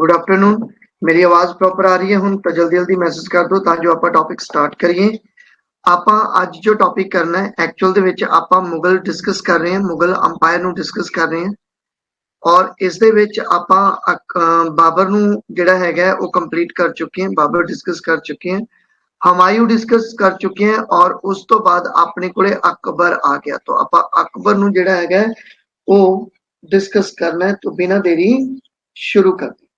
Good afternoon. मेरी आवाज़ proper आ रही है हुण? तो जल्दी जल्दी मैसेज कर दो तां जो आपां टॉपिक स्टार्ट करिए। आपां अज जो टॉपिक करना है एक्चुअल दे विच आपां मुगल डिस्कस कर रहे हैं, मुगल अंपायर नूं डिस्कस कर रहे हैं और इस दे विच आपां बाबर नूं जिहड़ा हैगा है वो कंप्लीट कर चुके हैं, बाबर डिस्कस कर चुके हैं, हमायूं डिस्कस कर चुके हैं और उस तो बाद अपने कोले अकबर आ गया। तो आपां अकबर नूं जिहड़ा हैगा है वो डिस्कस करना है। तो बिना देरी शुरू कर दी,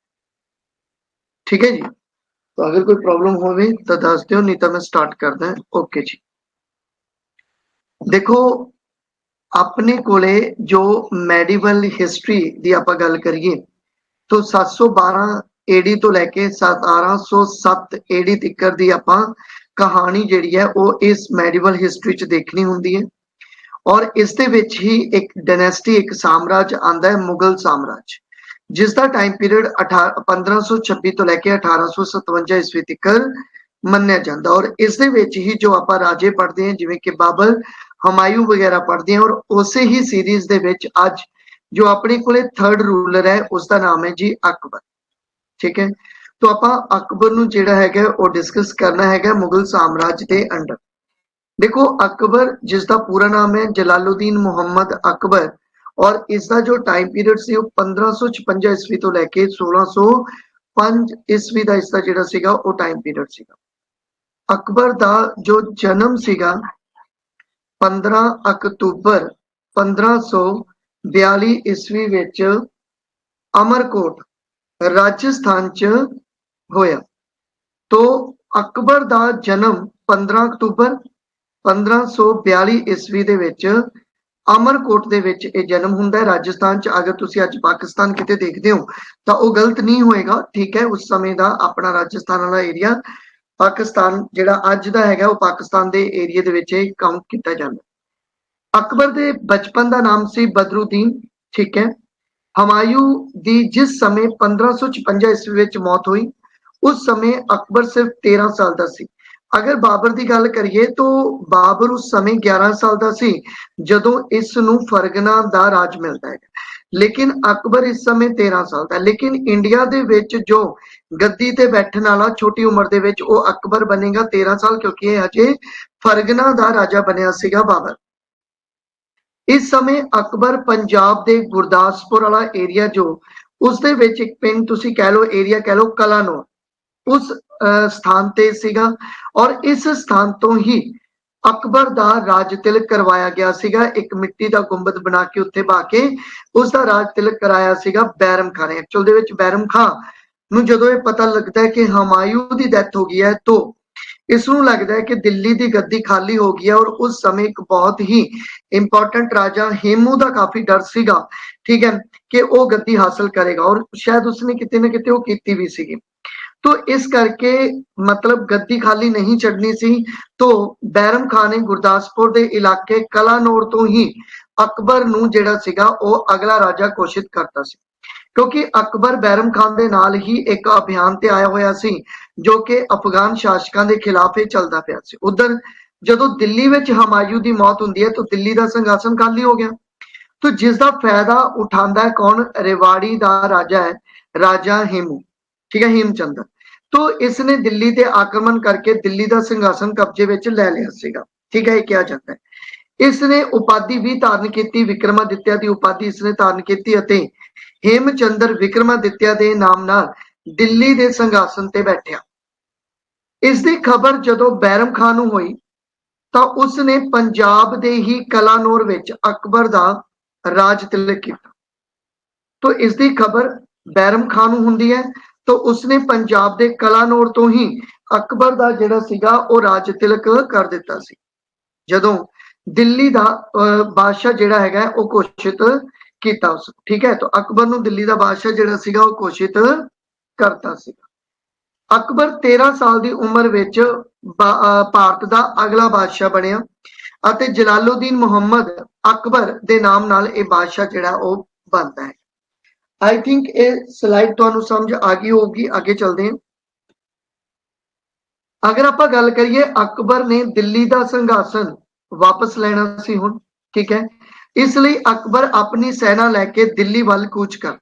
ठीक है जी। तो अगर कोई प्रॉब्लम होवे तो दस दिओ, नहीं तो मैं स्टार्ट करदा। ओके जी। देखो अपने कोले जो मेडिवल हिस्ट्री दी आपां गल करिए तो 712 एडी तो लैके 1707 एडी तिकर दी आपां कहानी जिहड़ी है वो इस मेडिवल हिस्ट्री च देखनी हुंदी है और इस दे विच ही एक डायनेस्टी, एक साम्राज्य आंदा है, मुगल साम्राज्य, जिसका टाइम पीरियड 1526 तो लैके 1857 ईस्वी तक मन्निया जाता और इस दे विच ही जो आपां राजे पढ़ते हैं जिवें कि बाबर, हमायूं वगैरह पढ़ते हैं और उसे ही सीरीज दे विच अज जो अपने कोले थर्ड रूलर है उसका नाम है जी अकबर, ठीक है। तो आपां अकबर नूं जिहड़ा हैगा वो डिस्कस करना हैगा मुगल साम्राज्य के अंडर। देखो अकबर जिसका पूरा नाम है जलालुद्दीन मुहम्मद अकबर और इसका जो टाइम पीरियड सी 1556 ईस्वी तो लैके 1605 ईस्वी का इसका जिहड़ा सीगा वो टाइम पीरियड सीगा। अकबर का जो जन्म सीगा 15 अक्तूबर 1542 ईस्वी विच अमरकोट राजस्थान च होया। तो अकबर का जन्म 15 अक्तूबर 1542 ईस्वी दे विच अमरकोट दे विच ये जन्म हुंदा है राजस्थान च। अगर तुसी अज पाकिस्तान किते देखदे हो तो वो गलत नहीं होएगा, ठीक है। उस समय दा अपना राजस्थान वाला एरिया पाकिस्तान जिहड़ा अज दा हैगा वो पाकिस्तान दे एरिया दे विच काउंट किया जांदा। अकबर दे बचपन का नाम सी बदरुद्दीन, ठीक है। हमायूं दी जिस समय 1556 ईस्वी विच मौत हुई उस समय अकबर सिर्फ 13 साल का सी। अगर बाबर की गल करिए तो बाबर उस समय 11 साल का सी जदों इस नूं फरगना दा राज मिलता है, लेकिन अकबर इस समय 13 साल का। लेकिन इंडिया दे विच जो गद्दी ते बैठण वाला छोटी उम्र दे विच वो अकबर बनेगा 13 साल, क्योंकि ये हजे फरगना दा राजा बनिया सीगा बाबर। इस समय अकबर पंजाब दे गुरदासपुर वाला एरिया जो उसदे विच एक पिंड तुसी कह लो, एरिया कह लो, कलानौर, उस स्थान ते सीगा और इस स्थान तो ही अकबर दा राज तिलक करवाया गया सीगा। एक मिट्टी दा गुंबद बना के उत्थे बा के उसदा राज तिलक कराया सीगा बैरम खां ने। एक्चुअल दे विच बैरम खां नूं जदों ये पता लगदा है कि हमायूं दी डेथ हो गई है तो इसनूं लगदा है कि दिल्ली दी गद्दी खाली हो गई है और उस समय एक बहुत ही इंपॉर्टेंट राजा हेमू दा काफी डर सीगा, ठीक है, कि वो गद्दी हासिल करेगा और शायद उसने किते ना किते वो कीती भी सीगी। तो इस करके मतलब गद्दी खाली नहीं छड्डनी सी तो बैरम खां ने गुरदासपुर दे इलाके कलानौर तो ही अकबर नूं जिहड़ा सीगा वो अगला राजा घोषित करता सी, क्योंकि अकबर बैरम खान दे नाल ही एक अभियान ते आया होया सी जो कि अफगान शासकां दे खिलाफ ही चलदा पिया सी। उधर जदों दिल्ली विच हमायूं दी मौत हुंदी है तो दिल्ली दा संघासन खाली हो गया। तो जिसका फायदा उठांदा है कौन? रेवाड़ी दा राजा है, राजा हेमू, ठीक है, हेमचंद्र। तो इसने दिल्ली ते आक्रमण करके दिल्ली दा सिंघासन कब्जे विच लै लिया सीगा, ठीक है, ये कहा जाता है। इसने उपाधि भी धारण की, विक्रमादित्य की उपाधि इसने धारण की, हेमचंद्र विक्रमादित्य के नाम नाल दिल्ली के संघासन ते बैठा। इसकी खबर जदों बैरम खां नूं होई तो उसने पंजाब दे ही कलानौर विच अकबर दा राज तिलक किया। तो इसकी खबर बैरम खां नूं हुंदी है तो उसने पंजाब दे कलानौर तो ही अकबर दा जिहड़ा सीगा वो राज तिलक कर दिता सी। जदों दिल्ली दा बादशाह जिहड़ा हैगा वो घोषित किया उस, ठीक है। तो अकबर नूं दिल्ली दा बादशाह जिहड़ा सीगा वो घोषित करता सीगा। अकबर 13 साल की उम्र विच भारत दा अगला बादशाह बनिया अते जलालुद्दीन मुहम्मद अकबर दे नाम नाल ये बादशाह जिहड़ा वो बनता है। आई थिंक ये स्लाइड तुहानू समझ आ गई होगी। आगे चलते हैं। अगर आप गल करिए अकबर ने दिल्ली का संघासन वापस लेना सी हुण, ठीक है, इसलिए अकबर अपनी सेना लैके दिल्ली वाल कूच कर।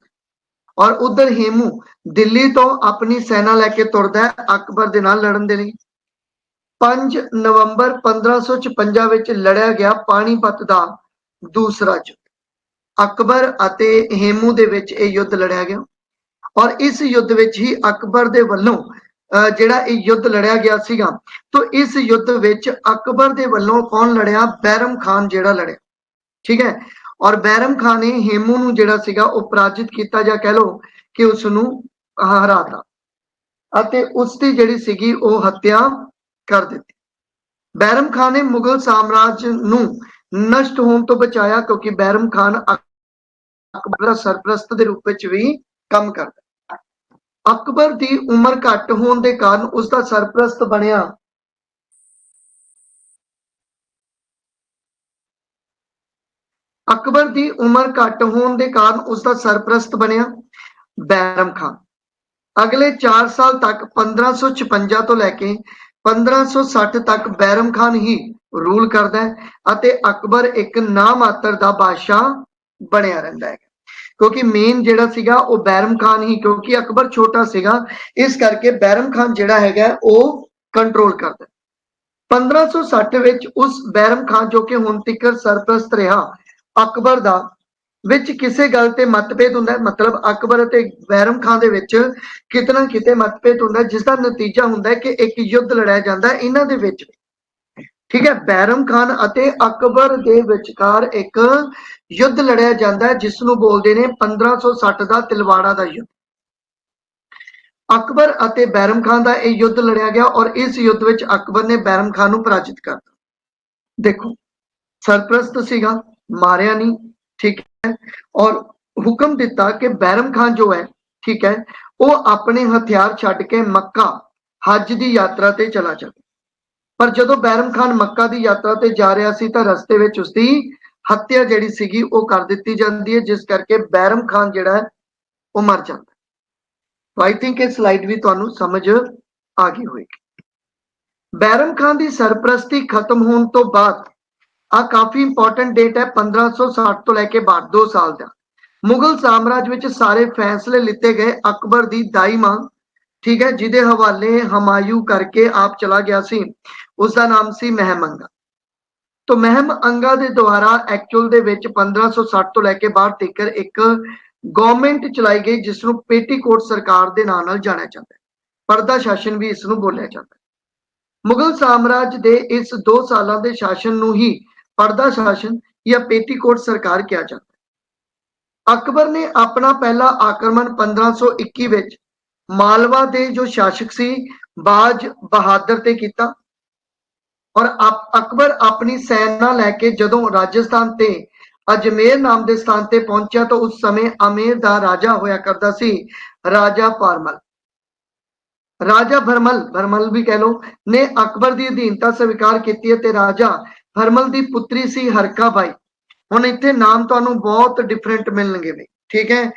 और उधर हेमू दिल्ली तो अपनी सेना लैके तुरदा है अकबर दे नाल लड़न दे लई। 5 नवंबर 1556 ਵਿੱਚ ਲੜਿਆ ਗਿਆ ਪਾਣੀਪਤ ਦਾ ਦੂਸਰਾ ਯੁੱਧ। ਅਕਬਰ ਅਤੇ ਹੇਮੂ ਦੇ ਵਿੱਚ ਇਹ ਯੁੱਧ ਲੜਿਆ ਗਿਆ ਔਰ ਇਸ ਯੁੱਧ ਵਿੱਚ ਹੀ ਅਕਬਰ ਦੇ ਵੱਲੋਂ ਜਿਹੜਾ ਇਹ ਯੁੱਧ ਲੜਿਆ ਗਿਆ ਸੀਗਾ, तो इस युद्ध ਵਿੱਚ ਅਕਬਰ ਦੇ ਵੱਲੋਂ ਕੌਣ ਲੜਿਆ? ਬੈਰਮ ਖਾਨ ਜਿਹੜਾ ਲੜਿਆ, ਠੀਕ ਹੈ। ਔਰ ਬੈਰਮ ਖਾਨ ਨੇ ਹੇਮੂ ਨੂੰ ਜਿਹੜਾ ਸੀਗਾ ਉਹ ਪਰਾਜਿਤ ਕੀਤਾ ਜਾਂ ਕਹਿ ਲਓ ਕਿ ਉਸ ਨੂੰ ਹਰਾਤਾ ਅਤੇ ਉਸ ਦੀ ਜਿਹੜੀ ਸੀਗੀ ਉਹ ਹੱਤਿਆ ਕਰ ਦਿੱਤੀ। ਬੈਰਮ ਖਾਨ ਨੇ ਮੁਗਲ ਸਾਮਰਾਜ ਨੂੰ ਨਸ਼ਟ ਹੋਣ ਤੋਂ ਬਚਾਇਆ ਕਿਉਂਕਿ ਬੈਰਮ ਖਾਨ ਅਕਬਰ ਦਾ ਸਰਪ੍ਰਸਤ ਦੇ ਰੂਪ ਵਿੱਚ ਵੀ ਕੰਮ ਕਰਦਾ। ਅਕਬਰ ਦੀ ਉਮਰ ਘੱਟ ਹੋਣ ਦੇ ਕਾਰਨ ਉਸ ਦਾ ਸਰਪ੍ਰਸਤ ਬਣਿਆ ਅਕਬਰ ਦੀ ਉਮਰ ਘੱਟ ਹੋਣ ਦੇ ਕਾਰਨ ਉਸ ਦਾ ਸਰਪ੍ਰਸਤ ਬਣਿਆ ਬੈਰਮ ਖਾਨ। ਅਗਲੇ 4 ਸਾਲ ਤੱਕ 1556 ਤੋਂ ਲੈ ਕੇ 1560 ਤੱਕ ਬੈਰਮ ਖਾਨ ਹੀ ਰੂਲ ਕਰਦਾ ਹੈ ਅਤੇ ਅਕਬਰ ਇੱਕ ਨਾਮਾਤਰ ਦਾ ਬਾਦਸ਼ਾਹ ਬਣਿਆ ਰਹਿੰਦਾ ਹੈ ਕਿਉਂਕਿ ਮੇਨ ਜਿਹੜਾ ਸੀਗਾ ਉਹ ਬੈਰਮ ਖਾਨ ਹੀ, ਕਿਉਂਕਿ ਅਕਬਰ ਛੋਟਾ ਸੀਗਾ ਇਸ ਕਰਕੇ ਬੈਰਮ ਖਾਨ ਜਿਹੜਾ ਹੈਗਾ ਉਹ ਕੰਟਰੋਲ ਕਰਦਾ। 1560 ਵਿੱਚ ਉਸ ਬੈਰਮ ਖਾਨ ਜੋ ਕਿ ਹੁਣ ਤੱਕ ਸਰਪ੍ਰਸਤ ਰਿਹਾ ਅਕਬਰ ਦਾ ਵਿੱਚ ਕਿਸੇ ਗੱਲ ਤੇ ਮਤਭੇਦ ਹੁੰਦਾ ਹੈ, ਮਤਲਬ ਅਕਬਰ ਅਤੇ ਬੈਰਮ ਖਾਨ ਦੇ ਵਿੱਚ ਕਿਤੇ ਨਾ ਕਿਤੇ ਮਤਭੇਦ ਹੁੰਦਾ ਹੈ ਜਿਸ ਦਾ ਨਤੀਜਾ ਹੁੰਦਾ ਹੈ ਕਿ ਇੱਕ ਯੁੱਧ ਲੜਿਆ ਜਾਂਦਾ ਹੈ ਇਹਨਾਂ ਦੇ ਵਿੱਚ, ਠੀਕ ਹੈ। ਬੈਰਮ ਖਾਨ ਅਤੇ ਅਕਬਰ ਦੇ ਵਿਚਕਾਰ ਇੱਕ ਯੁੱਧ ਲੜਿਆ ਜਾਂਦਾ ਹੈ ਜਿਸ ਨੂੰ ਬੋਲਦੇ ਨੇ 1560 ਦਾ ਤਿਲਵਾੜਾ ਦਾ ਯੁੱਧ। ਅਕਬਰ ਅਤੇ ਬੈਰਮ ਖਾਨ ਦਾ ਇਹ ਯੁੱਧ ਲੜਿਆ ਗਿਆ ਔਰ ਇਸ ਯੁੱਧ ਵਿੱਚ ਅਕਬਰ ਨੇ ਬੈਰਮ ਖਾਨ ਨੂੰ ਪਰਾਜਿਤ ਕਰਤਾ। ਦੇਖੋ ਸਰਪ੍ਰਸਤ ਸੀਗਾ, ਮਾਰਿਆ ਨਹੀਂ, ठीक है, और हुक्म दिता कि बैरम खान जो है, ठीक है, वो अपने हथियार छड्ड के मक्का हज की यात्रा ते चला जाए। पर जदों बैरम खान मक्का की यात्रा ते जा रहा सी तां रस्ते विच उसकी हत्या जिहड़ी सीगी वो कर दित्ती जांदी है जिस करके बैरम खान जिहड़ा है वो मर जाता है। तो आई थिंक ये स्लाइड भी तुहानूं समझ आ गई होएगी। बैरम खान की सरपरस्ती खत्म होने तो बाद आ काफी इंपॉर्टेंट डेट है 1560 तो लैके बाद 2 साल का मुगल साम्राज्य विच सारे फैसले लिते गए अकबर दी दाई मां, ठीक है, जिदे हवाले हमायूं करके आप चला गया सी, उसका नाम सी महम अंगा। तो महम अंगा दे द्वारा एक्चुअल दे विच 1560 तो लैके बाद तक एक गवर्नमेंट चलाई गई जिसनूं पेटीकोट सरकार दे नाम नाल जानिया जाता है, पर्दा शासन भी इसनूं बोलिया जाता है। मुगल साम्राज्य दे इस 2 सालां दे शासन नूं ही पर्दा शासन या पेटीकोट सरकार किया जाता है। अकबर ने अपना पहला आक्रमण 1521 विच मालवा दे जो शासक सी बाज बहादुर ते कीता और अकबर अपनी सेना लैके जदों राजस्थान ते अजमेर नाम के स्थान ते पहुंचा तो उस समय अमेर दा राजा होया करदा सी राजा परमल, राजा भरमल भी कह लो ने अकबर की अधीनता स्वीकार की ते राजा भरमल की पुत्री सी हरका बाई। हुण इत्थे नाम तुहानूं बहुत डिफरेंट मिलणगे ने, ठीक है,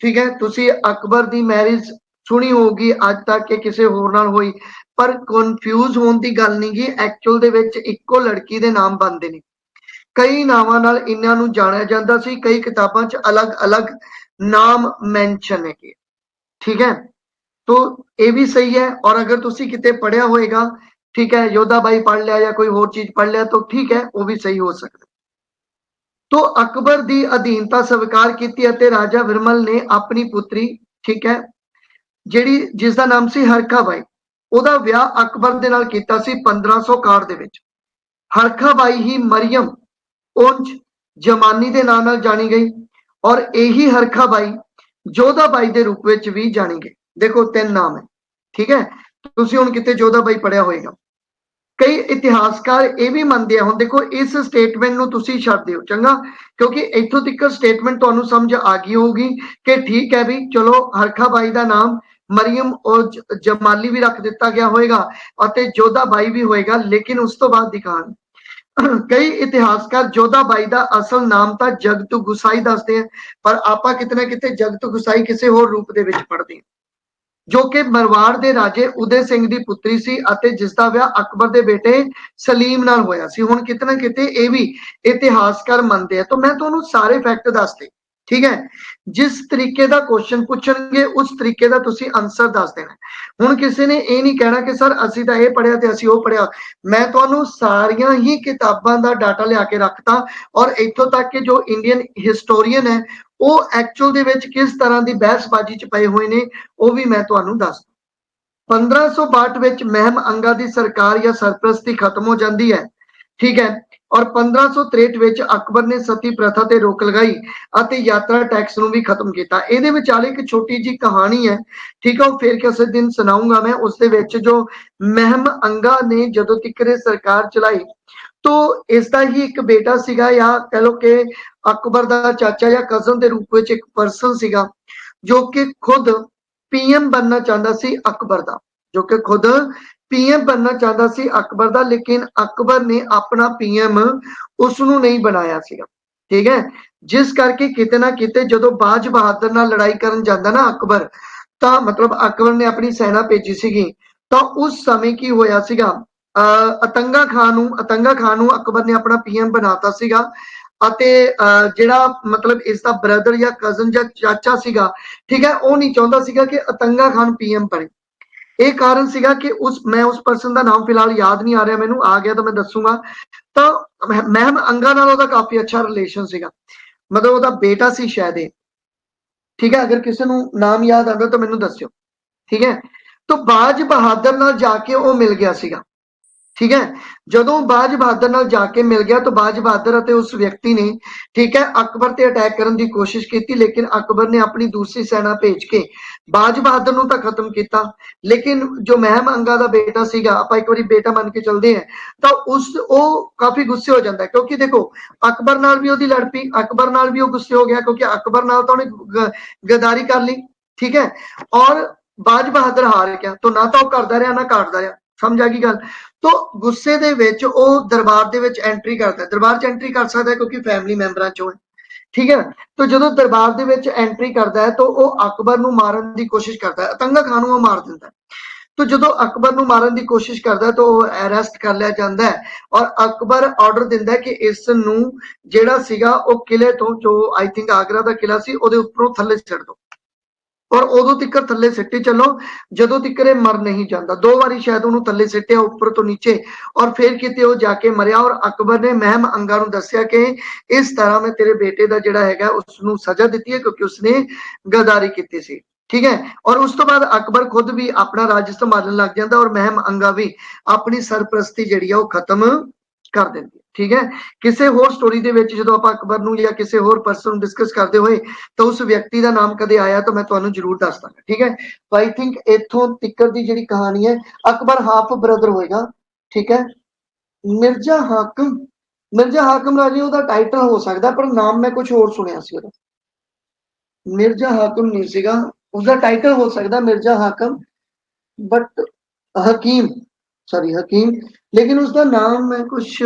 ठीक है। तुसी अकबर की मैरिज सुनी होगी अज तक कि किसी होर नाल होई, पर कन्फ्यूज होने की गल नहीं गी, एक्चुअल दे विच इक्को लड़की दे नाम बनदे ने, कई नावां नाल इन्हां नूं जाणिया जांदा सी, कई किताबां च अलग अलग नाम मैंशन है, ठीक है। तो ये भी सही है और अगर तुसी किते पढ़िया होएगा, ठीक है, योधा बाई पढ़ लिया या कोई होर चीज पढ़ लिया तो ठीक है, वो भी सही हो सकता। तो अकबर की अधीनता स्वीकार की राजा विरमल ने अपनी पुत्री, ठीक है, जिहड़ी जिसका नाम सी हरखा बाई, उहदा विआह अकबर दे नाल कीता सी 1561 दे विच। हरखा बाई ही मरियम उंज जमानी दे नाम नाल जानी गई और यही हरखा बाई जोधा बाई दे रूप विच भी जानी गई। देखो 3 नाम है, ठीक है। तुसीं हुण किते जोधा बाई पढ़िया होएगा। कई इतिहासकार ये भी मानते हैं, हुण देखो इस स्टेटमेंट नूं तुसीं छड्ड दिओ चंगा, क्योंकि इत्थों तक स्टेटमेंट तुहानूं समझ आ गई होगी कि ठीक है भी चलो हरखा बाई का नाम मरियम और जमाली भी रख दिता गया होएगा और जोधा बाई भी होएगा, लेकिन उस तो बाद दी कहानी कई इतिहासकार जोधा बाई का असल नाम तो जगत गुसाई दसदे हैं, पर आपां किते ना किते जगत गुसाई किसी होर रूप दे विच पढ़दे हैं जो कि मरवाड़ के राजे उदय सिंह की पुत्री सी अते जिसका विआह अकबर के बेटे सलीम नाल होया सी। हुण किते ना किते ये भी इतिहासकार मनते हैं। तो मैं तुहानूं सारे फैक्ट दसते ठीक है। जिस तरीके का क्वेश्चन पूछणगे उस तरीके का तुसी आंसर दस देना। हुण किसी ने ये नहीं कहना कि सर असी तो ये पढ़िया ते असी वो पढ़िया। मैं तुहानू सारियां ही किताबां दा डाटा लिया के रखता और इत्थों तक कि जो इंडियन हिस्टोरीयन है वो एक्चुअल दे विच किस तरह की बहसबाजी च पए हुए ने वो भी मैं तुहानू दस। 1562 विच महम अंगा दी सरकार या सरपरस्ती खत्म हो जाती है, ठीक है। और 1563 विच अकबर ने सती प्रथा ते रोक लगाई अते यात्रा टैक्स नूं भी खत्म किया। इहदे विचाले एक छोटी जी कहानी है, ठीक है, वो फिर किसी दिन सुनाऊंगा मैं। उस दे विच जो महम अंगा ने जदों तिकरे सरकार चलाई तो इसका ही एक बेटा सीगा या कह लो कि अकबर दा चाचा या कजन के रूप में एक परसन सीगा जो कि खुद पीएम बनना चाहता सी अकबर दा, जो कि खुद पीएम बनना चाहता सी अकबर दा, लेकिन अकबर ने अपना पीएम उसनू नहीं बनाया सीगा, ठीक है। जिस करके किते ना किते जदों बाज बहादुर नाल लड़ाई करन जांदा ना अकबर, तो मतलब अकबर ने अपनी सेना भेजी सीगी, तो उस समय की होया सीगा अतंगा खान नू अकबर ने अपना पीएम बनाता सीगा ਅਤੇ ਜਿਹੜਾ मतलब इसका ब्रदर या कजन या चाचा सीगा, ठीक है, वो नहीं चाहता सीगा कि अतंगा खान पीएम बने। ये कारण सीगा कि उस मैं उस पर्सन का नाम फिलहाल याद नहीं आ रहा, मैनू आ गया तो मैं दसूंगा। तो महम अंगा नाल ओहदा काफी अच्छा रिलेशन सीगा, मतलब ओहदा बेटा सी शायद ये, ठीक है। अगर किसी को नाम याद आता तो मैनू दस्यो, ठीक है। तो बाज बहादुर नाल जाके वो मिल गया सीगा, ठीक है। जदों बाज बहादुर नाल जाके मिल गया तो बाज बहादुर अते उस व्यक्ति ने, ठीक है, अकबर ते अटैक करने की कोशिश की, लेकिन अकबर ने अपनी दूसरी सेना भेज के बाज बहादुर नूं तां खत्म किया। लेकिन जो महम अंगा दा बेटा सीगा, आपां एक बारी बेटा मन के चलते हैं, तो उस वो काफी गुस्से हो जाता है क्योंकि देखो अकबर नाल भी ओहदी लड़ पई, अकबर नाल भी वो गुस्से हो गया क्योंकि अकबर नाल तो उन्हें गद्दारी कर ली, ठीक है। और बाज बहादुर हार गया तो ना तो करदा रहा ना काटदा रहा, समझ आ गई गल। तो गुस्से दे विच ओ दरबार दे विच एंट्री करता है, दरबार च एंट्री कर सकता है क्योंकि फैमिली मैंबरां चों है, ठीक है। तो जदों दरबार दे विच एंट्री करता है तो वो अकबर नूं मारन दी कोशिश करता है, अतंगा खान नूं मार दिंदा है। तो जदों अकबर नूं मारन दी कोशिश करता है तो अरेस्ट कर लिया जाता है और अकबर ऑर्डर दिंदा है कि इस नूं जिहड़ा सीगा वो किले तो जो आई थिंक आगरा दा किला सी ओहदे उपरों थल्ले सिੱਟ दो और उदों तिकर थल्ले सिੱਟੀ चलो जदों तिकर ये मर नहीं जाता। 2 बारी शायद उन्होंने थल्ले सिੱਟਿਆ उपर तो नीचे और फिर किते वो जाके मरिया और अकबर ने महम अंगा नूं दस्सिया कि इस तरह मैं तेरे बेटे का जिहड़ा हैगा उसनूं सजा दी है क्योंकि उसने गद्दारी की सी, ठीक है। और उस तो बाद अकबर खुद भी अपना राज संभालन लग जाता और महम अंगा भी अपनी सरपरस्ती जिहड़ी है वो खत्म कर देंदी, ठीक है। किसी होर स्टोरी दे विच जदों आपां अकबर नूं या किसी होर पर्सन नूं डिस्कस करते हुए तो उस व्यक्ति का नाम कदे आया तो मैं तुहानूं जरूर दस दांगा, ठीक है। तो आई थिंक इत्थों तिकर दी जिहड़ी कहानी है अकबर हाफ ब्रदर होएगा, ठीक है। मिर्जा हाकम, मिर्जा हाकम राजे ओहदा टाइटल हो सकदा पर नाम मैं कुछ होर सुनिया सी ओहदा, मिर्जा हाकम नहीं सीगा, उसका टाइटल हो सकदा मिर्जा हाकम बट हकीम, सॉरी हकीम, लेकिन उसका नाम मैं कुछ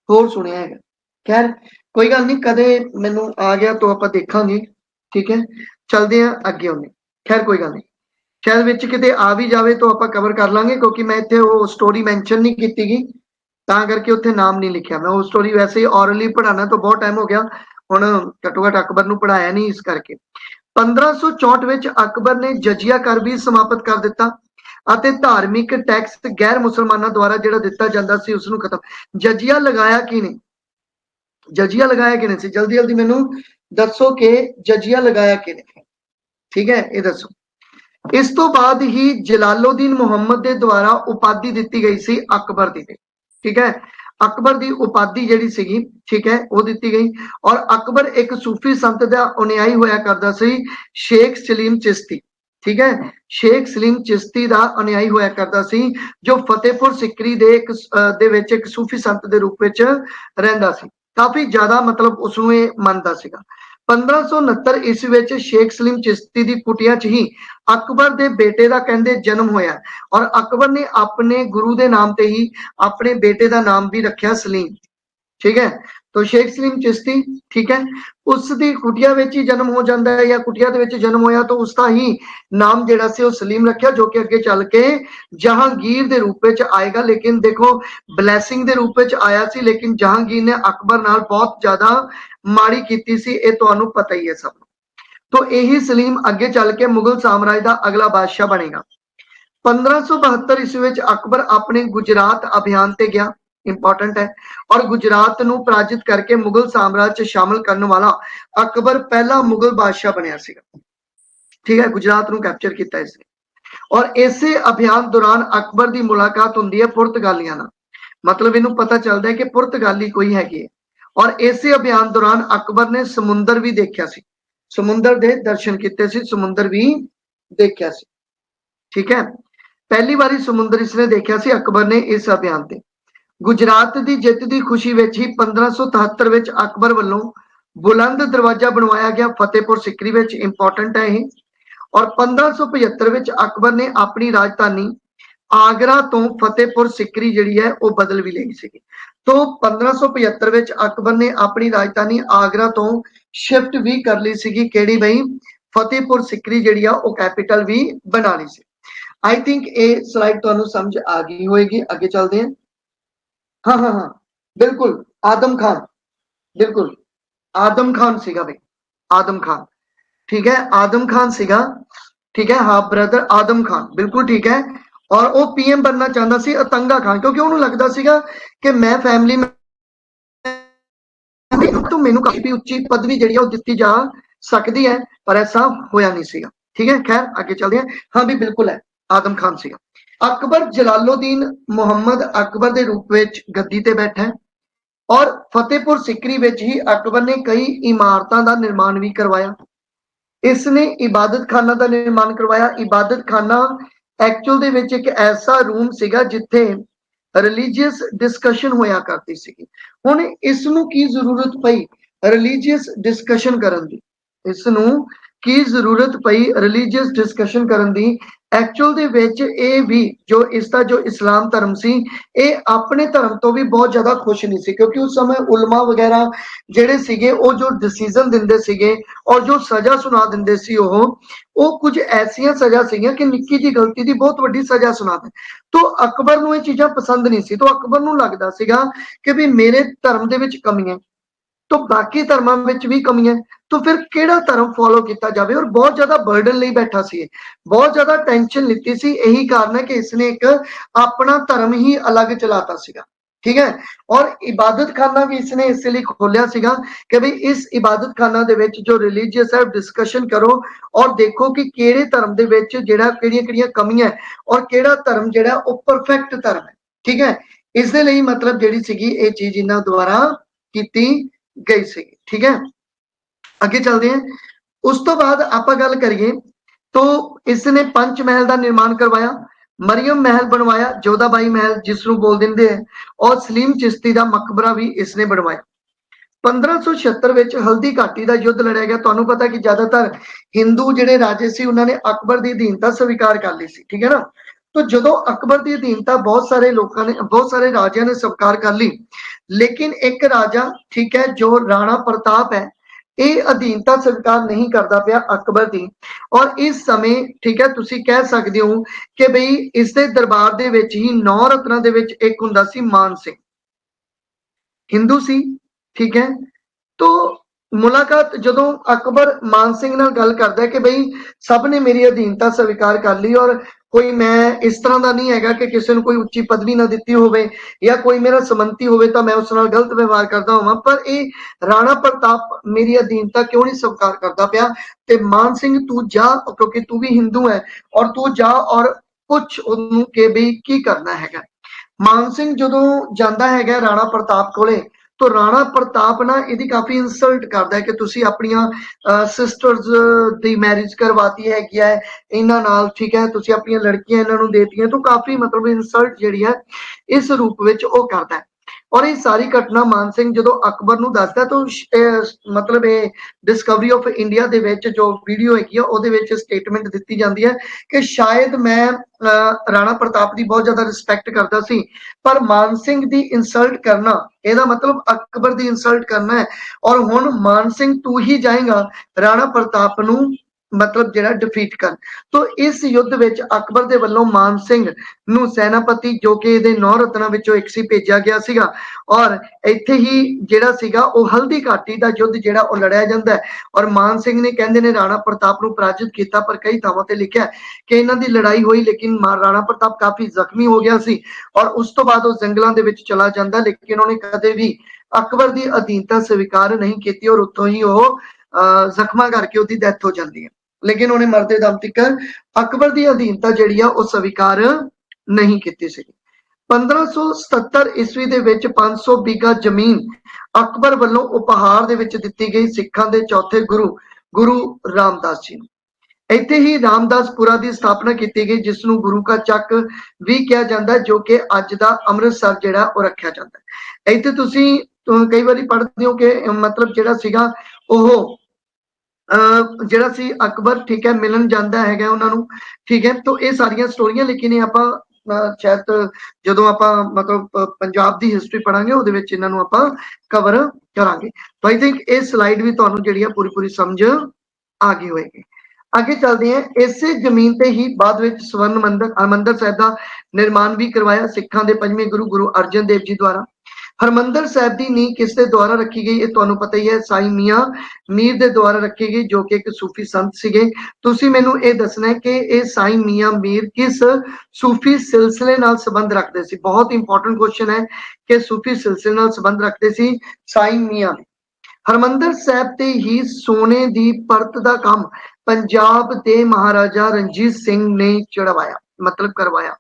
होर सुनिया है। खैर कोई गल नहीं, कदे मैनू आ गया तो आपां देखांगे, ठीक है। चलदे हैं अगे आउने, खैर कोई गल नहीं, शायद विच किते आ भी जावे तो आपां कवर कर लांगे क्योंकि मैं इत्थे वो स्टोरी मैंशन नहीं कीती गी तां करके उत्थे नाम नहीं लिखिया। मैं वो स्टोरी वैसे ही ऑरली पढ़ाना तो बहुत टाइम हो गया, हुण घट्टो घट अकबर नूं पढ़ाया नहीं, इस करके 1564 विच अकबर ने जजिया कर भी समाप्त कर दिता ਅਤੇ धार्मिक टैक्स गैर मुसलमानों द्वारा जिहड़ा दिता जांदा सी उसनूं खत्म। जजिया लगाया कि नहीं, जजिया लगाया कि नहीं सी, जल्दी जल्दी मैनू दसो कि जजिया लगाया कि नहीं, ठीक है, ये दसो। इस तो बाद ही जलालुद्दीन मुहम्मद के द्वारा उपाधि दी गई सी अकबर दी, ठीक है। अकबर की उपाधि जिहड़ी सीगी, ठीक है, वो दी गई। और अकबर एक सूफी संत का अनुयायी होया करदा सी शेख सलीम चिश्ती, ठीक है। शेख सलीम चिश्ती का अनुयायी होया करदा सी जो फतेहपुर सिकरी एक सूफी संत के रूप में रहिंदा सी, काफी ज्यादा मतलब उसनूं ये मनदा सीगा। 1569 ईस्वी विच शेख सलीम चिश्ती की कुटिया च ही अकबर के बेटे का कहते जन्म होया और अकबर ने अपने गुरु के नाम ते ही अपने बेटे का नाम भी रखा सलीम, ठीक है। तो शेख सलीम चिश्ती, ठीक है, उसकी कुटिया विच ही जन्म हो जाता है या कुटिया दे विच जन्म होया तो उसका ही नाम जिहड़ा सी वो सलीम रखिया, जो कि अगे चल के जहांगीर दे रूप विच आएगा। लेकिन देखो ब्लैसिंग दे रूप विच आया सी, लेकिन जहांगीर ने अकबर नाल बहुत ज्यादा माड़ी कीती सी, ये तुहानू पता ही है सब। तो यही सलीम अगे चल के मुगल साम्राज्य का अगला बादशाह बनेगा। 1572 ईस्वी में अकबर अपने गुजरात अभियान ते गया, इंपॉर्टेंट है, और गुजरात नू पराजित करके मुगल साम्राज्य शामिल करने वाला अकबर पहला मुगल बादशाह बनया सीगा। ठीक है, गुजरात नू कैप्चर किया इसने। और इसे अभियान दौरान अकबर की मुलाकात होंदी है पुर्तगालियां नाल, मतलब इनू पता चलता है कि पुर्तगाली कोई हैगी है। और इसे अभियान दौरान अकबर ने समुंदर भी देखा सी, समुंदर दे दर्शन किए सी, समुंदर भी देखा सी। ठीक है, पहली बारी समुंदर इसने देखा सी अकबर ने इस अभियान ते। गुजरात की जित की खुशी विच ही 1573 विच अकबर वालों बुलंद दरवाजा बनवाया गया फतेहपुर सिकरी विच, इंपॉर्टेंट है ये। और 1575 विच अकबर ने अपनी राजधानी आगरा तो फतेहपुर सिकरी जिहड़ी है वो बदल भी ली सी। तो 1575 विच अकबर ने अपनी राजधानी आगरा तो शिफ्ट भी कर ली सी, केड़ी बई फतेहपुर सिकरी जिहड़ी आ वो कैपिटल भी बना ली सी। आई थिंक ये स्लाइड तुहानू समझ आ गई होएगी। आगे चलते हैं। हाँ हाँ हाँ बिल्कुल, आदम खान, बिल्कुल आदम खान सीगा भाई, आदम खान, ठीक है, आदम खान सीगा, ठीक है, हाफ ब्रदर आदम खान, बिल्कुल ठीक है। और वो पीएम बनना चाहता सी अतंगा खान, क्योंकि उन्होंने लगता सीगा कि मैं फैमिली में तो मैनू काफी उच्ची पदवी जिहड़ी है दित्ती जा सकती है, पर ऐसा होया नहीं सीगा। ठीक है, खैर आगे चलते हैं। हाँ भी बिल्कुल है, आदम खान सीगा। अकबर जलालुद्दीन मुहम्मद अकबर के रूप में गद्दी ते बैठा है। और फतेहपुर सिकरी विच ही अकबर ने कई इमारतों का निर्माण भी करवाया। इसने इबादत खाना का निर्माण करवाया। इबादत खाना एक्चुअल दे विच एक ऐसा रूम सीगा जिथे रिलीजियस डिस्कशन होया करती सी। हुण इसनू की जरूरत पई रिलीजियस डिस्कशन करन दी, इसनू की जरूरत पई रिलीजियस डिस्कशन करन दी। एक्चुअल दे विच ये भी जो इसका जो इस्लाम धर्म सी, ये अपने धर्म तो भी बहुत ज्यादा खुश नहीं सी, क्योंकि उस समय उलमा वगैरह जेड़े सीगे वो जो डिसीजन दिंदे सीगे और जो सजा सुना दिंदे सी वो कुछ ऐसियां सजा सीगियां कि निक्की जी गलती दी बहुत वड्डी सजा सुना दे। तो अकबर नूं ये चीजां पसंद नहीं सी। तो अकबर नूं लगदा सीगा कि भी मेरे धर्म दे विच कमियां, तो बाकी धर्मां विच भी कमियां, तो फिर केड़ा धर्म फॉलो किया जाए। और बहुत ज्यादा बर्डन नहीं बैठा सी, बहुत ज्यादा टेंशन लीती सी। यही कारण है कि इसने एक अपना धर्म ही अलग चलाता सीगा। ठीक है, और इबादत खाना भी इसने इसलिए खोलिया सीगा कि भाई इस इबादत खाना दे विच जो रिलीजियस है डिस्कशन करो और देखो कि केड़े धर्म दे विच जेड़ा केड़ियां-केड़ियां कमियां है और केड़ा धर्म जेड़ा वो परफेक्ट धर्म है। ठीक है, इस दे लई मतलब जेड़ी सीगी ये चीज इन्हां द्वारा कीती गई सी। ठीक है, अगे चलते हैं। उस तो बाद आपां गल करिए तो इसने पंच महल का निर्माण करवाया, मरियम महल बनवाया, जोधाबाई महल जिसनू बोल देंगे हैं, और सलीम चिश्ती का मकबरा भी इसने बनवाया। 1576 विच हल्दी घाटी का युद्ध लड़िया गया। तुहानू पता कि ज्यादातर हिंदू जिहड़े राजे सी उन्होंने अकबर की अधीनता स्वीकार कर ली सी। ठीक है ना, तो जो अकबर की अधीनता बहुत सारे लोगों ने, बहुत सारे राजियां ने स्वीकार कर ली, लेकिन एक राजा, ठीक है, जो राणा प्रताप है, ये अधीनता स्वीकार नहीं करता पाया अकबर की। और इस समय, ठीक है, तुसी कह सकते हो कि बई इसके दरबार दे विच ही 9 रत्नां दे विच एक हुंदा सी मान सिंह, हिंदू सी। ठीक है, तो मुलाकात जदों अकबर मान सिंह नाल गल करदा है कि बई सब ने मेरी अधीनता स्वीकार कर ली और कोई मैं इस तरह का नहीं हैगा कि किसी ने कोई उच्ची पदवी ना दी होवे या कोई मेरा समंती होवे तो मैं उस नाल गलत व्यवहार करता होवां, पर ये राणा प्रताप मेरी अधीनता क्यों नहीं स्वीकार करता पाया। ते मान सिंह तू जा, क्योंकि तू भी हिंदू है, और तू जा और पुछ उन्होंने कि बई की करना हैगा। मान सिंह जदों जांदा हैगा राणा प्रताप कोले, तो राणा प्रताप ना इहदी काफी इंसल्ट करदा है कि तुसी अपनियां सिस्टर्स दी मैरिज करवाती हैगी है इन्हां नाल। ठीक है, तुसी अपनियां लड़कियां इन्हां नूं देतियां, तो काफी मतलब इंसल्ट जिहड़ी है इस रूप विच ओह करदा है। और ये सारी घटना मान सिंह जो अकबर नूं दसदा तो मतलब ये डिस्कवरी ऑफ इंडिया दे विच जो वीडियो हैगी आ उहदे विच स्टेटमेंट दित्ती जाती है कि शायद मैं राणा प्रताप की बहुत ज्यादा रिस्पैक्ट करता सी पर मान सिंह की इंसल्ट करना ਇਹਦਾ मतलब अकबर की इंसल्ट करना है और हुण मान सिंह तू ही जाएगा राणा प्रताप नूं मतलब जिहड़ा डिफीट कर तो इस युद्ध विच अकबर दे वल्लों मान सिंह नूं सैनापति जो कि इहदे 9 रत्नां विचों एक सी भेजा गया सीगा और इत्थे ही जिहड़ा सीगा ਉਹ हल्दी घाटी दा युद्ध जिहड़ा ਉਹ लड़िया जांदा है और मान सिंह ने कहंदे ने राणा प्रताप नूं पराजित कीता पर कई थावां ते लिखिआ कि इन्हां दी लड़ाई होई लेकिन राणा प्रताप काफी जख्मी हो गया सी और उस तो बाद वो जंगलां दे विच चला जांदा लेकिन उन्हें कदे भी अकबर की अधीनता स्वीकार नहीं की और उत्तों ही वो जख्मा करके उसकी डेथ हो जाती है लेकिन उन्हें मरते दम तक अकबर की अधीनता जिहड़ी आ वो स्वीकार नहीं की सी 1577 ईस्वी दे विच 500 बीघा जमीन अकबर वालों उपहार दे विच दित्ती गई सिखां दे चौथे गुरु गुरु रामदास जी इत्थे ही रामदासपुरा की स्थापना की गई जिसनों गुरु का चक भी कहा जाता है जो कि अज का अमृतसर जिहड़ा वो रखा जाता है इत्थे तुसीं कई बारी पढ़ते हो कि मतलब जिहड़ा सीगा ओह जिहड़ा सी अकबर ठीक है मिलन जाता है उन्होंने ठीक है तो ये सारिया स्टोरियां लेकिन आपां शायद जदों आपां मतलब पंजाब की हिस्टरी पढ़ांगे उहदे विच इन्हां नूं आपां कवर करांगे तो आई थिंक ये स्लाइड भी तुहानूं जिहड़ी पूरी पूरी समझ आ गई होएगी आगे चलते हैं इसे जमीन ते ही बाद विच स्वर्ण मंदिर हरमंदिर साहिब का निर्माण भी करवाया सिखां दे पंजवें गुरु गुरु अर्जन देव जी द्वारा हरमंदिर साहिब की नींह किस दे द्वारा रखी गई ये तुहानूं पता ही है साईं मियां मीर दे द्वारा रखी गई जो कि एक सूफी संत सीगे तुसीं मैनूं ये दसना है कि ये साईं मियां मीर किस सूफी सिलसिले नाल संबंध रखते सी बहुत इंपॉर्टेंट क्वेश्चन है कि सूफी सिलसिले नाल संबंध रखते सी साईं मियां हरमंदिर साहिब ते ही सोने दी परत दा काम पंजाब दे महाराजा रणजीत सिंह ने चढ़वाया मतलब करवाया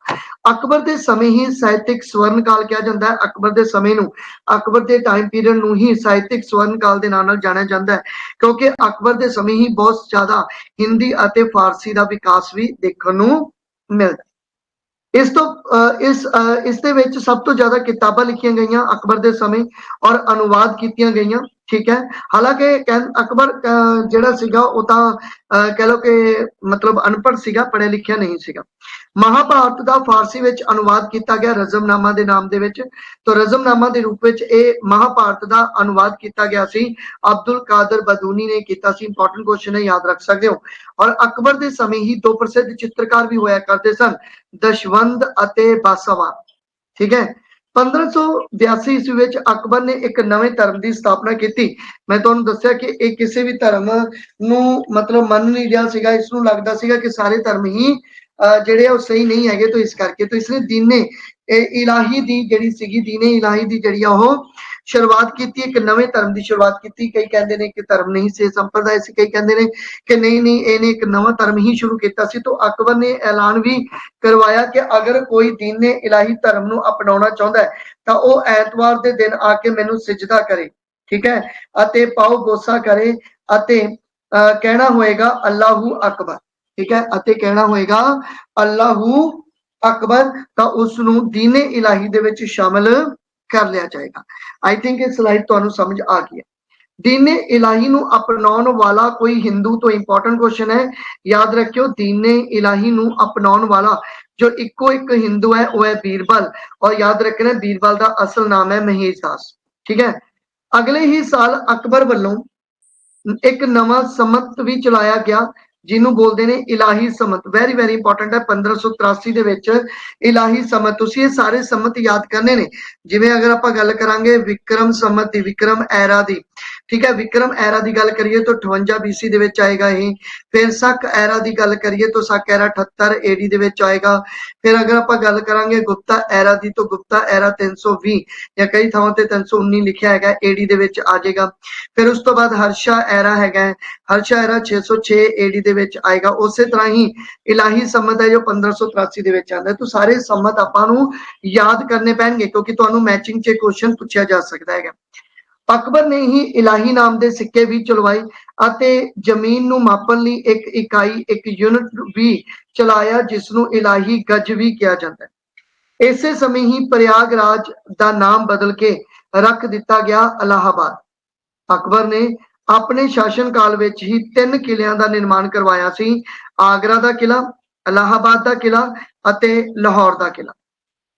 अकबर के समय ही साहित्यिक स्वर्ण काल कहा जाता है अकबर के समय नूं अकबर के टाइम पीरियड नूं ही साहित्यिक स्वर्ण काल के नाम नाल जानिया जाता है क्योंकि अकबर के समय ही बहुत ज्यादा हिंदी अते फारसी का विकास भी देखने नूं मिलता इस तो इस दे विच सब तो ज्यादा किताबां लिखियां गई अकबर के समय और अनुवाद कीतियां गई ठीक है हालांकि अकबर जिहड़ा सीगा वो तां कह लो कि मतलब अनपढ़ सीगा पढ़िया लिखिया नहीं सीगा महाभारत का फारसी विच अनुवाद किया गया रजमनामा के नाम दे विच तो रजमनामा के रूप में यह महाभारत का अनुवाद किया गया सी अब्दुल कादर बदूनी ने किया सी इंपॉर्टेंट क्वेश्चन है याद रख सकते हो और अकबर के समय ही दो प्रसिद्ध चित्रकार भी होया करते सन दशवंध अते बासावान ठीक है 1582 ईस्वी विच अकबर ने एक नवे धर्म की स्थापना की मैं तुहानूं दस्सिया कि यह किसी भी धर्म नूं मतलब मन नहीं रहा सीगा इसनूं लगदा सीगा कि सारे धर्म ही जिहड़े वो सही नहीं है तो इस करके तो इसने दीने इलाही दी जिहड़ी सीगी दीने इलाही दी जिहड़ी वो शुरुआत की एक नवे धर्म की शुरुआत की कई कहते हैं कि धर्म नहीं से संप्रदाय से कई कहते हैं कि नहीं इन्हें एक नवा धर्म ही शुरू किया तो अकबर ने ऐलान भी करवाया कि अगर कोई दीने इलाही धर्म नूं अपनाना चाहता है तो वह ऐतवार के दिन आके मैनू सिजदा करे ठीक है अते पाओ बोसा करे अते कहना होएगा अल्लाहू अकबर ठीक है अते कहना होएगा अल्लाहू अकबर तो उसनूं दीने इलाही दे विच शामिल कर लिया जाएगा आई थिंक ये स्लाइड तुहानूं समझ आ गई है दीने इलाही नूं अपनाउण वाला कोई हिंदू तो इंपॉर्टेंट क्वेश्चन है याद रखियो दीने इलाही नूं अपनाउण वाला जो इको एक हिंदू है वह है बीरबल और याद रखना बीरबल का असल नाम है महेश दास ठीक है अगले ही साल अकबर वालों एक नवा समत भी चलाया गया जिन्हों बोलते हैं इलाही समत वेरी वेरी इंपॉर्टेंट है 1583 दे विच इलाही समत तुसीं ये सारे समत याद करने ने जिवें अगर आपां गल करांगे विक्रम समत दी विक्रम एरा दी ठीक है विक्रम एरा की गल करिए तो 58 BC दे विच आएगा ये फिर सक एरा की गल करिए तो सक एरा 78 AD दे विच आएगा फिर अगर आप गल करांगे गुप्ता एरा की तो गुप्ता एरा 320 या कई थावां ते 319 लिखिया है AD दे विच आ जाएगा फिर उस तो बाद हर्षा एरा है हर्षा एरा 606 AD दे विच आएगा उस तरह ही इलाही समत है जो 1583 दे विच आंदा है तो सारे समत आपां नूं याद करने पैणगे क्योंकि तुहानूं मैचिंग च क्वेश्चन पूछा जा सकता है अकबर ने ही इलाही नाम के सिक्के भी चलवाए अते जमीन नूं मापन लई एक इकाई एक यूनिट भी चलाया जिसनूं इलाही गज भी कहा जाता है इसे समय ही प्रयागराज का नाम बदल के रख दिता गया इलाहाबाद। अकबर ने अपने शासन काल विच ही 3 किलियां का निर्माण करवाया सी, आगरा का किला, इलाहाबाद का किला अते लाहौर का किला।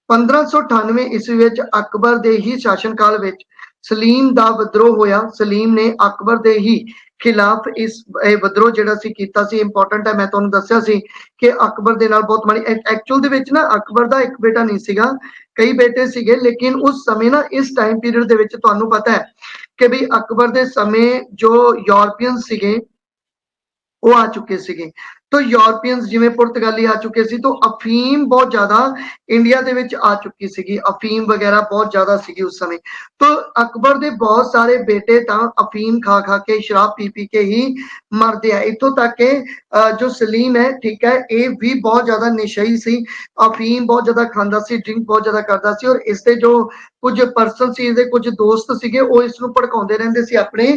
1598 ईस्वी विच अकबर दे ही शासन काल विच सलीम दा विद्रोह होया। सलीम ने अकबर दे ही खिलाफ इस विद्रोह जिहड़ा सी कीता सी। इंपॉर्टेंट है, मैं तुहानूं दस्सिया सी कि अकबर दे नाल बहुत माड़ी एक्चुअल दे विच ना अकबर दा एक बेटा नहीं सीगा, कई बेटे सीगे, लेकिन उस समय ना इस टाइम पीरियड दे विच तुहानूं पता है कि भी अकबर दे समय जो यूरोपियन सीगे वो आ चुके सीगे। तो यूरोपियंस जिवें पुर्तगाली आ चुके सी, तो अफीम बहुत ज्यादा इंडिया दे विच आ चुकी सीगी, अफीम वगैरह बहुत ज्यादा सीगी उस समय। तो अकबर दे बहुत सारे बेटे तां अफीम खा खा के, शराब पी पी के ही मरदे आ। इत्थों तक के जो सलीम है, ठीक है, ये भी बहुत ज्यादा निशई सी, अफीम बहुत ज्यादा खांदा सी, ड्रिंक बहुत ज्यादा करदा सी, और इसदे जो कुछ पर्सन सी, इसदे कुछ दोस्त सीगे, वो इसनूं भड़काउंदे रहिंदे सी अपने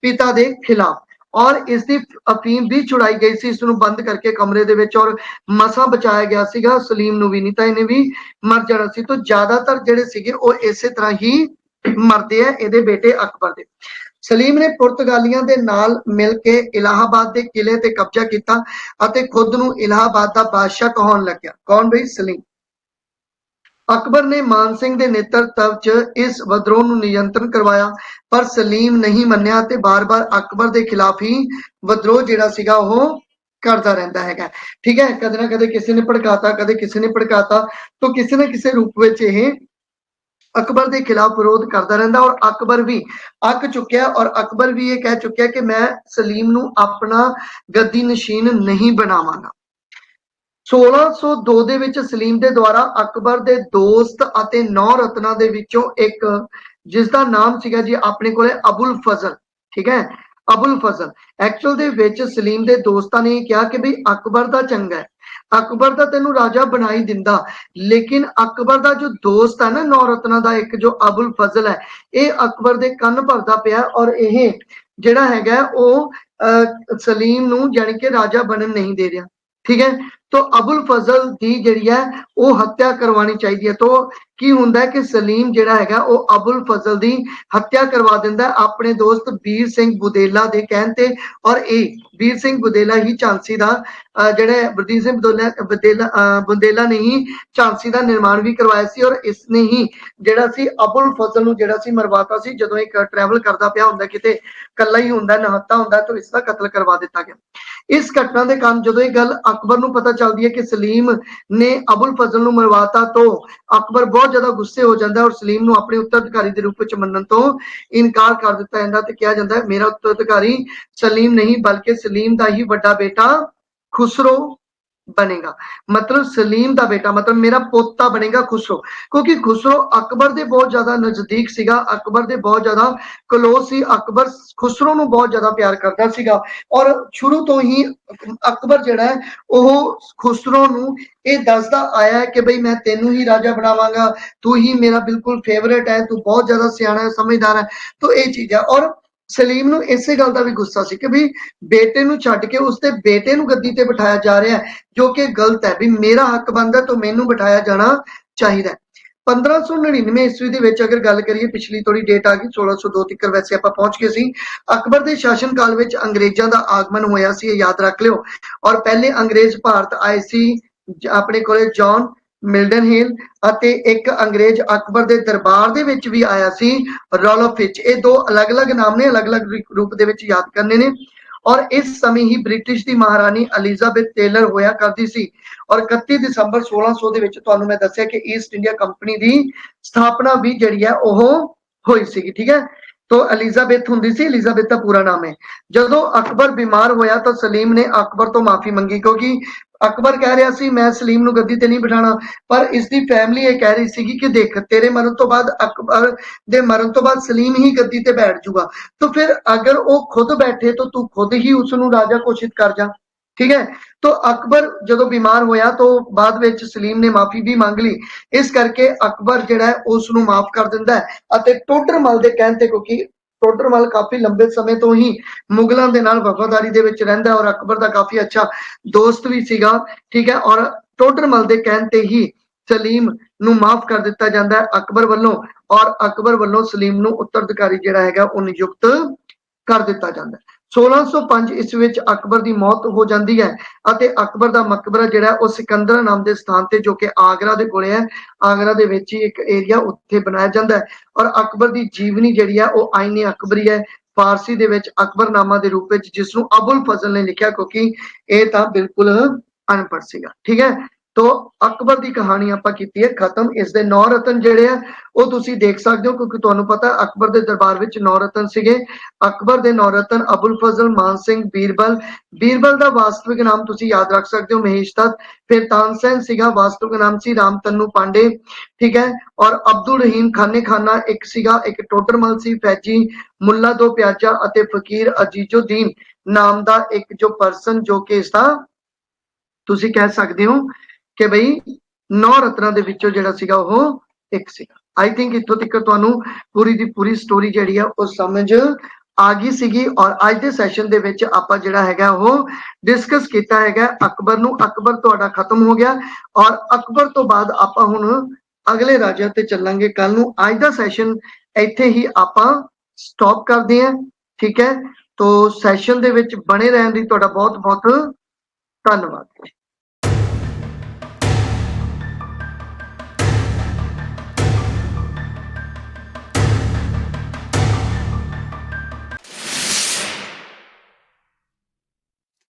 पिता दे खिलाफ। और इसकी अफीम भी छुड़ाई गई सी, इसनूं बंद करके कमरे दे विच, और मसा बचाया गया सीगा सलीम नूं भी, नहीं तां इहने भी मर जाना सी। तो ज्यादातर जिहड़े सीगे वो इसे तरह ही मरदे आ इहदे बेटे अकबर दे। सलीम ने पुर्तगालियां दे नाल मिल के इलाहाबाद दे किले ते कब्जा कीता अते खुद नूं इलाहाबाद दा बादशाह कहाउण लग्या। कौन बई? सलीम। अकबर ने मान सिंह के नेतृत्व च इस विद्रोह नूं नियंत्रण करवाया, पर सलीम नहीं मन्निया ते बार-बार अकबर के खिलाफ ही विद्रोह जिहड़ा सीगा ओह करता रहता है। ठीक है, कदे ना कदे किसी ने भड़काता, कदे किसी ने भड़काता, तो किसी न किसी रूप विच इह अकबर के खिलाफ विरोध करता रहता, और अकबर भी अक चुकिया, और अकबर भी ये कह चुकिया कि मैं सलीम नूं अपना गद्दी नशीन नहीं बनावांगा। 1602 ਦੇ ਵਿੱਚ ਸਲੀਮ ਦੇ ਦੁਆਰਾ ਅਕਬਰ ਦੇ ਦੋਸਤ ਅਤੇ 9 ਰਤਨਾਂ ਦੇ ਵਿੱਚੋਂ ਇੱਕ, ਜਿਸ ਦਾ ਨਾਮ ਸੀਗਾ ਜੀ ਆਪਣੇ ਕੋਲੇ ਅਬੁਲ ਫਜ਼ਲ, ਠੀਕ ਹੈ, ਅਬੁਲ ਫਜ਼ਲ। ਐਕਚੁਅਲ ਦੇ ਵਿੱਚ ਸਲੀਮ ਦੇ ਦੋਸਤਾਂ ਨੇ ਕਿਹਾ ਕਿ ਵੀ ਅਕਬਰ ਦਾ ਚੰਗਾ ਹੈ, ਅਕਬਰ ਦਾ ਤੈਨੂੰ ਰਾਜਾ ਬਣਾ ਹੀ ਦਿੰਦਾ, ਲੇਕਿਨ ਅਕਬਰ ਦਾ ਜੋ ਦੋਸਤ ਹੈ ਨਾ 9 ਰਤਨਾਂ ਦਾ ਇੱਕ, ਜੋ ਅਬੁਲ ਫਜ਼ਲ ਹੈ, ਇਹ ਅਕਬਰ ਦੇ ਕੰਨ ਭਰਦਾ ਪਿਆ, ਔਰ ਇਹ ਜਿਹੜਾ ਹੈਗਾ ਉਹ ਸਲੀਮ ਨੂੰ ਜਾਣੀ ਕਿ ਰਾਜਾ ਬਣਨ नहीं दे रहा। ठीक है, तो अबुल फजल की जिहड़ी है वो हत्या करवानी चाहिए। तो की हुंदा है कि सलीम जिहड़ा हैगा वो अबुल फजल की हत्या करवा दिंदा है अपने दोस्त वीर सिंह बुदेला दे कहण ते, और ये वीर सिंह बुदेला ही झांसी का जिहड़ा वीर सिंह बुदेला ने ही झांसी का निर्माण भी करवाया सी, और इसने ही जिहड़ा सी अबुल फजल नूं जिहड़ा सी मरवाता सी। जदों एक ट्रैवल करदा पिया हुंदा किते कल्ला ही हुंदा, नहत्ता हुंदा, तो इसका कत्ल करवा दिता गया। इस घटना के कारण जो यह गल अकबर नूं पता चलती है कि सलीम ने अबुल फजल नूं मरवाता, तो अकबर बहुत ज्यादा गुस्से हो जाता है, और सलीम नूं अपने उत्तराधिकारी के रूप में मनन तो इनकार कर दिता जाता, तो कहा जाता है मेरा उत्तराधिकारी सलीम नहीं बल्कि सलीम का ही बड़ा बेटा खुसरो बनेगा। मतलब सलीम का बेटा मतलब मेरा पोता बनेगा खुसरो, क्योंकि खुसरो अकबर के बहुत ज्यादा नजदीक सीगा, अकबर के बहुत ज्यादा क्लोज सी। अकबर खुसरो नूं बहुत ज्यादा प्यार करता सीगा, और शुरू तो ही अकबर जिहड़ा है वह खुसरो नूं ये दसदा आया है कि बई मैं तेनू ही राजा बनावांगा, तू ही मेरा बिल्कुल फेवरेट है, तू बहुत ज्यादा सियाना है, समझदार है। तो ये चीज है, और सलीम नूं इसे गल दा भी गुस्सा सी कि भी बेटे नूं छड्ड के उसदे बेटे नूं गद्दी ते बिठाया जा रहा है, जो कि गलत है। भी मेरा हक बनदा तो मैनू बिठाया जाना चाहिए। 1599 ईस्वी दे विच अगर गल करिए, पिछली थोड़ी डेट आ गई 1602 तक वैसे आपां पहुंच गए सी। अकबर दे शासन काल विच अंग्रेजां दा आगमन होया सी, याद रख लिओ। और पहले अंग्रेज भारत आए सी अपने कोले जॉन मिल्डन हिल, अते एक अंग्रेज अकबर दे दरबार दे विच भी आया सी, रॉलोफ फिच। ये दो अलग अलग नाम ने, अलग अलग रूप दे विच याद करने ने। और इस समय ही ब्रिटिश की महारानी एलिजाबेथ टेलर होया करती सी, और 31 दिसंबर 1600 दे विच तुहानूं मैं दस्सिया कि ईस्ट इंडिया कंपनी की स्थापना भी जिहड़ी है ओह होई सी। ठीक है, तो एलिजाबेथ हुंदी सी, एलिजाबेथ का पूरा नाम है। जदों अकबर बीमार होया तो सलीम ने अकबर तो माफी मंगी, क्योंकि अकबर कह रहा सी मैं सलीम नूं गद्दी ते नहीं बिठाना, पर इसकी फैमिली ये कह रही सी कि देख तेरे मरण तो बाद अकबर दे मरण तो बाद सलीम ही गद्दी ते बैठ जूगा, तो फिर अगर वो खुद बैठे तो तू खुद ही उसनूं राजा घोषित कर जा। ठीक है, तो अकबर जदों बीमार होया तो बाद विच सलीम ने माफी भी मांग ली, इस करके अकबर जिहड़ा है उसनूं माफ कर दिंदा है। अते टोडरमल दे कहण ते, क्योंकि टोडरमल काफी लंबे समय तो ही मुगलों के नाल वफादारी दे विच रहिंदा है, और अकबर का काफी अच्छा दोस्त भी सीगा। ठीक है, और टोडरमल दे कहण ते ही ਸਲੀਮ ਨੂੰ ਮਾਫ ਕਰ ਦਿੱਤਾ ਜਾਂਦਾ ਹੈ ਅਕਬਰ ਵੱਲੋਂ ਔਰ ਅਕਬਰ ਵੱਲੋਂ ਸਲੀਮ ਨੂੰ ਉੱਤਰਾਧਿਕਾਰੀ ਜਿਹੜਾ ਹੈਗਾ ਉਹ ਨਿਯੁਕਤ ਕਰ ਦਿੱਤਾ ਜਾਂਦਾ ਹੈ। 1605 ਈਸਵੀ ਵਿੱਚ ਅਕਬਰ ਦੀ ਮੌਤ ਹੋ ਜਾਂਦੀ ਹੈ ਅਤੇ ਅਕਬਰ ਦਾ ਮਕਬਰਾ ਜਿਹੜਾ ਉਹ ਸਿਕੰਦਰਾ ਨਾਮ ਦੇ ਸਥਾਨ ਤੇ ਜੋ ਕਿ ਆਗਰਾ ਦੇ ਕੋਲੇ ਹੈ, ਆਗਰਾ ਦੇ ਵਿੱਚ ਹੀ ਇੱਕ ਏਰੀਆ ਉੱਥੇ ਬਣਾਇਆ ਜਾਂਦਾ ਹੈ ਔਰ ਅਕਬਰ ਦੀ ਜੀਵਨੀ ਜਿਹੜੀ ਹੈ ਉਹ ਆਇਨ ਅਕਬਰੀ ਹੈ ਫਾਰਸੀ ਦੇ ਵਿੱਚ ਅਕਬਰਨਾਮਾ ਦੇ ਰੂਪ ਵਿੱਚ, ਜਿਸ ਨੂੰ ਅਬੁਲ ਫਜ਼ਲ ਨੇ ਲਿਖਿਆ ਕਿਉਂਕਿ ਇਹ ਤਾਂ ਬਿਲਕੁਲ ਅਨਪੜ੍ਹ ਸੀਗਾ। ਠੀਕ ਹੈ, ਤੋ ਅਕਬਰ ਦੀ ਕਹਾਣੀ ਆਪਾਂ ਕੀਤੀ ਹੈ ਖਤਮ। ਇਸ ਦੇ 9 ਰਤਨ ਜਿਹੜੇ ਆ ਉਹ ਤੁਸੀਂ ਦੇਖ ਸਕਦੇ ਹੋ ਕਿਉਂਕਿ ਤੁਹਾਨੂੰ ਪਤਾ ਅਕਬਰ ਦੇ ਦਰਬਾਰ ਵਿੱਚ 9 ਰਤਨ ਸੀਗੇ। ਅਕਬਰ ਦੇ 9 ਰਤਨ ਅਬੁਲ ਫਜ਼ਲ, ਮਾਨ ਸਿੰਘ, ਬੀਰਬਲ। ਬੀਰਬਲ ਦਾ ਵਾਸਤਵਿਕ ਨਾਮ ਤੁਸੀਂ ਯਾਦ ਰੱਖ ਸਕਦੇ ਹੋ ਮਹੇਸ਼ ਦੱਤ। ਫਿਰ ਤਾਨਸੈਨ ਸੀਗਾ, ਵਾਸਤਵਿਕ ਨਾਮ ਸੀ ਰਾਮ ਤਨੂ ਪਾਂਡੇ। ਠੀਕ ਹੈ, ਔਰ ਅਬਦੁਲ ਰਹੀਮ ਖਾਨੇ ਖਾਨਾ ਇੱਕ ਸੀਗਾ, ਇੱਕ ਟੋਡਰਮਲ ਸੀ, ਫੈਜੀ, ਮੁੱਲਾ ਦੋ ਪਿਆਜਾ ਅਤੇ ਫਕੀਰ ਅਜੀਜ਼ੁਦੀਨ ਨਾਮ ਦਾ ਇੱਕ ਜੋ ਪਰਸਨ ਜੋ ਕਿ ਇਸਦਾ ਤੁਸੀਂ ਕਹਿ ਸਕਦੇ ਹੋ ਕਿ ਬਈ 9 ਰਤਨਾਂ ਦੇ ਵਿੱਚੋਂ ਜਿਹੜਾ ਸੀਗਾ ਉਹ ਇੱਕ ਸੀਗਾ। ਆਈ ਥਿੰਕ ਇੱਥੋਂ ਤੱਕ ਤੁਹਾਨੂੰ ਪੂਰੀ ਦੀ ਪੂਰੀ ਸਟੋਰੀ ਜਿਹੜੀ ਆ ਉਹ ਸਮਝ ਆ ਗਈ ਸੀਗੀ ਔਰ ਅੱਜ ਦੇ ਸੈਸ਼ਨ ਦੇ ਵਿੱਚ ਆਪਾਂ ਜਿਹੜਾ ਹੈਗਾ ਉਹ ਡਿਸਕਸ ਕੀਤਾ ਹੈਗਾ ਅਕਬਰ ਨੂੰ। ਅਕਬਰ ਤੁਹਾਡਾ ਖਤਮ ਹੋ ਗਿਆ ਔਰ ਅਕਬਰ ਤੋਂ ਬਾਅਦ ਆਪਾਂ ਹੁਣ ਅਗਲੇ ਰਾਜਿਆਂ ਤੇ ਚੱਲਾਂਗੇ ਕੱਲ ਨੂੰ। ਅੱਜ ਦਾ ਸੈਸ਼ਨ ਇੱਥੇ ਹੀ ਆਪਾਂ ਸਟਾਪ ਕਰਦੇ ਹਾਂ। ਠੀਕ ਹੈ, ਤੋ ਸੈਸ਼ਨ ਦੇ ਵਿੱਚ ਬਣੇ ਰਹਿਣ ਲਈ ਤੁਹਾਡਾ ਬਹੁਤ ਬਹੁਤ ਧੰਨਵਾਦ।